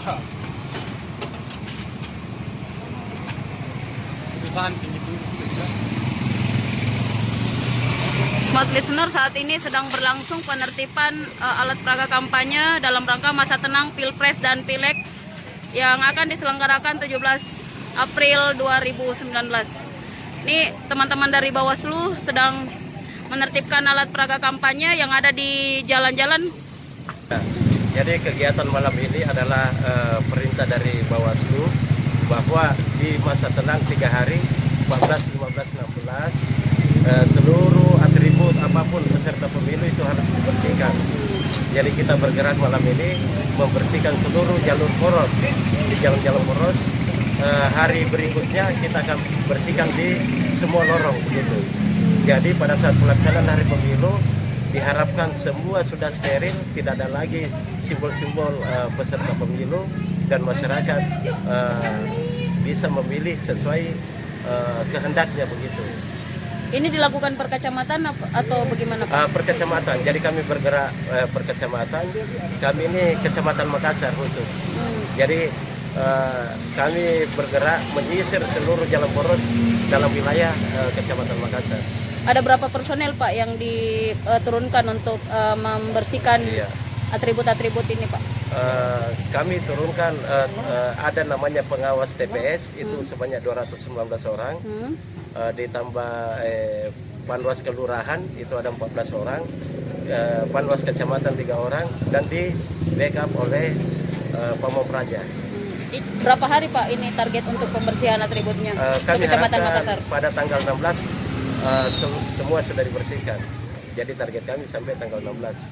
Smart listener, saat ini sedang berlangsung penertiban alat peraga kampanye dalam rangka masa tenang Pilpres dan Pileg yang akan diselenggarakan 17 April 2019. Ini teman-teman dari Bawaslu sedang menertibkan alat peraga kampanye yang ada di jalan-jalan. Jadi kegiatan malam ini adalah perintah dari Bawaslu bahwa di masa tenang 3 hari 14, 15, 16 seluruh atribut apapun peserta pemilu itu harus dibersihkan. Jadi kita bergerak malam ini membersihkan seluruh jalur poros di jalan-jalan poros. Hari berikutnya kita akan bersihkan di semua lorong begitu. Jadi pada saat pelaksanaan hari pemilu diharapkan semua sudah steril, tidak ada lagi simbol-simbol peserta pemilu dan masyarakat bisa memilih sesuai kehendaknya begitu. Ini dilakukan per kecamatan atau bagaimana Pak? Per kecamatan, jadi kami bergerak per kecamatan. Kami ini Kecamatan Makassar khusus. Jadi kami bergerak menyisir seluruh jalan poros dalam wilayah Kecamatan Makassar. Ada berapa personel Pak yang diturunkan untuk membersihkan atribut-atribut ini Pak? Kami turunkan ada namanya pengawas TPS itu sebanyak 219 orang. Ditambah panwas kelurahan itu ada 14 orang, panwas kecamatan 3 orang, dan di backup oleh Pamong Praja. Berapa hari Pak ini target untuk pembersihan atributnya Kami untuk Kecamatan harapkan Makassar? pada tanggal 16 semua sudah dibersihkan. Jadi target kami sampai tanggal 16.